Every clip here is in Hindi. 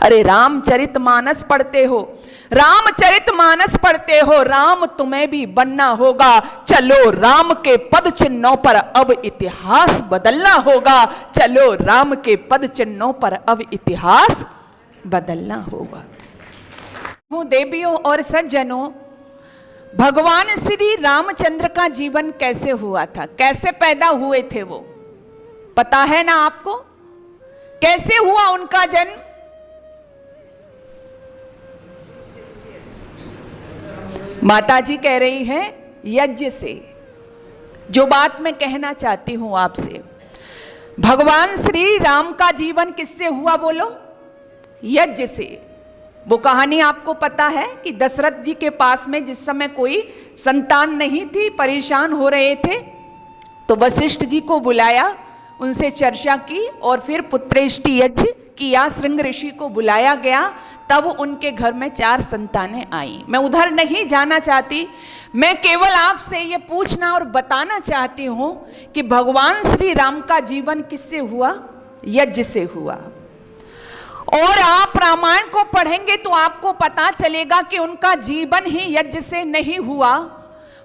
अरे रामचरितमानस पढ़ते हो, रामचरितमानस पढ़ते हो, राम तुम्हें भी बनना होगा। चलो राम के पद चिन्हों पर अब इतिहास बदलना होगा। चलो राम के पद चिन्हों पर अब इतिहास बदलना होगा। देवियों और सज्जनों, भगवान श्री रामचंद्र का जीवन कैसे हुआ था, कैसे पैदा हुए थे, वो पता है ना आपको? कैसे हुआ उनका जन्म? माता जी कह रही हैं यज्ञ से। जो बात मैं कहना चाहती हूं आपसे, भगवान श्री राम का जीवन किससे हुआ बोलो? यज्ञ से। वो कहानी आपको पता है कि दशरथ जी के पास में जिस समय कोई संतान नहीं थी, परेशान हो रहे थे, तो वशिष्ठ जी को बुलाया, उनसे चर्चा की और फिर पुत्रेष्टि यज्ञ किया। श्रृंग ऋषि को बुलाया गया, तब उनके घर में 4 संतानें आई। मैं उधर नहीं जाना चाहती, मैं केवल आपसे ये पूछना और बताना चाहती हूं कि भगवान श्री राम का जीवन किससे हुआ? यज्ञ से हुआ। और आप रामायण को पढ़ेंगे तो आपको पता चलेगा कि उनका जीवन ही यज्ञ से नहीं हुआ,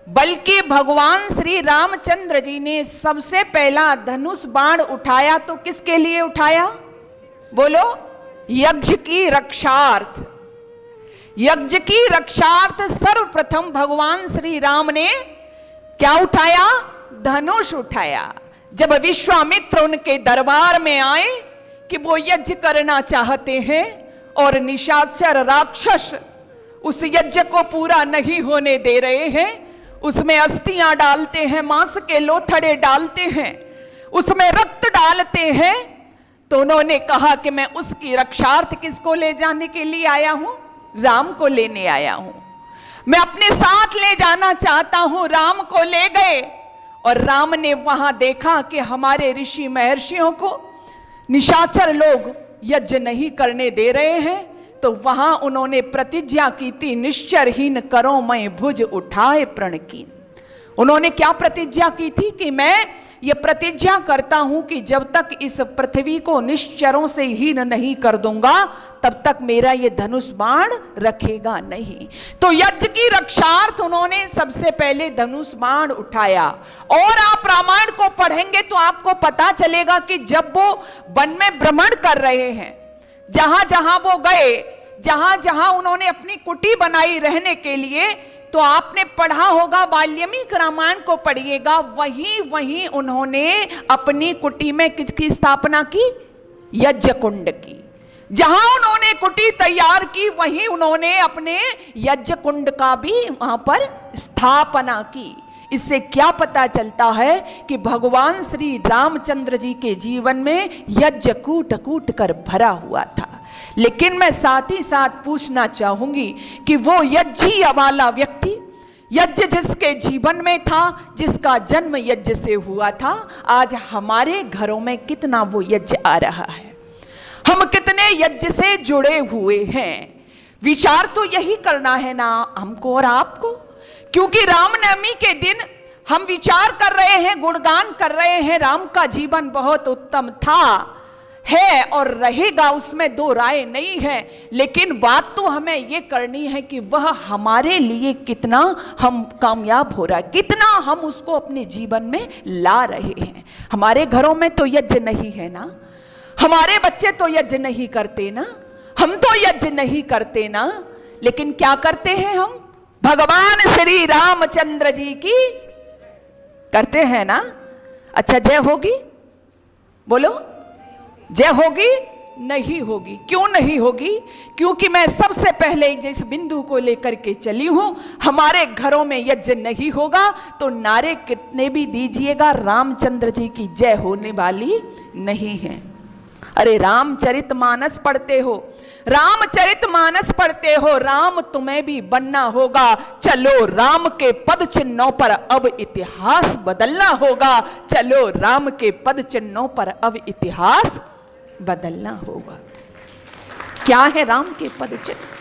बल्कि भगवान श्री रामचंद्र जी ने सबसे पहला धनुष बाण उठाया तो किसके लिए उठाया बोलो? यज्ञ की रक्षार्थ। यज्ञ की रक्षार्थ सर्वप्रथम भगवान श्री राम ने क्या उठाया? धनुष उठाया। जब विश्वामित्र उनके दरबार में आए कि वो यज्ञ करना चाहते हैं और निशाचर राक्षस उस यज्ञ को पूरा नहीं होने दे रहे हैं, उसमें अस्थियां डालते हैं, मांस के लोथड़े डालते हैं, उसमें रक्त डालते हैं, तो उन्होंने कहा कि मैं उसकी रक्षार्थ किसको ले जाने के लिए आया हूं? राम को लेने आया हूं। मैं अपने साथ ले जाना चाहता हूं। राम को ले गए और राम ने वहां देखा कि हमारे ऋषि महर्षियों को निशाचर लोग यज्ञ नहीं करने दे रहे हैं, तो वहां उन्होंने प्रतिज्ञा की थी, निश्चरहीन करो मैं भुज उठाए प्रण कीन। उन्होंने क्या प्रतिज्ञा की थी कि मैं ये प्रतिज्ञा करता हूं कि जब तक इस पृथ्वी को निश्चरों से हीन नहीं कर दूंगा, तब तक मेरा ये धनुष बाण रखेगा नहीं। तो यज्ञ की रक्षार्थ उन्होंने सबसे पहले धनुष बाण उठाया। और आप रामायण को पढ़ेंगे तो आपको पता चलेगा कि जब वो वन में भ्रमण कर रहे हैं, जहां जहां वो गए, जहां जहां उन्होंने अपनी कुटी बनाई रहने के लिए, तो आपने पढ़ा होगा, वाल्मीकि रामायण को पढ़िएगा, वहीं वहीं उन्होंने अपनी कुटी में किसकी स्थापना की? यज्ञ कुंड की। जहां उन्होंने कुटी तैयार की, वहीं उन्होंने अपने यज्ञ कुंड का भी वहां पर स्थापना की। इससे क्या पता चलता है कि भगवान श्री रामचंद्र जी के जीवन में यज्ञ कूट कूट कर भरा हुआ था। लेकिन मैं साथ ही साथ पूछना चाहूंगी कि वो यज्ञी वाला व्यक्ति, यज्ञ जिसके जीवन में था, जिसका जन्म यज्ञ से हुआ था, आज हमारे घरों में कितना वो यज्ञ आ रहा है? हम कितने यज्ञ से जुड़े हुए हैं? विचार तो यही करना है ना हमको और आपको, क्योंकि रामनवमी के दिन हम विचार कर रहे हैं, गुणगान कर रहे हैं, राम का जीवन बहुत उत्तम था, है और रहेगा, उसमें दो राय नहीं है। लेकिन बात तो हमें ये करनी है कि वह हमारे लिए कितना हम कामयाब हो रहा है, कितना हम उसको अपने जीवन में ला रहे हैं। हमारे घरों में तो यज्ञ नहीं है ना, हमारे बच्चे तो यज्ञ नहीं करते ना, हम तो यज्ञ नहीं करते ना, लेकिन क्या करते हैं हम? भगवान श्री रामचंद्र जी की करते हैं ना। अच्छा, जय होगी बोलो? जय होगी? नहीं होगी। क्यों नहीं होगी? क्योंकि मैं सबसे पहले जिस बिंदु को लेकर के चली हूं, हमारे घरों में यज्ञ नहीं होगा तो नारे कितने भी दीजिएगा, रामचंद्र जी की जय होने वाली नहीं है। अरे रामचरितमानस पढ़ते हो, रामचरितमानस पढ़ते हो, राम तुम्हें भी बनना होगा। चलो राम के पद चिन्हों पर अब इतिहास बदलना होगा। चलो राम के पद चिन्हों पर अब इतिहास बदलना होगा। क्या है राम के पद चिन्ह?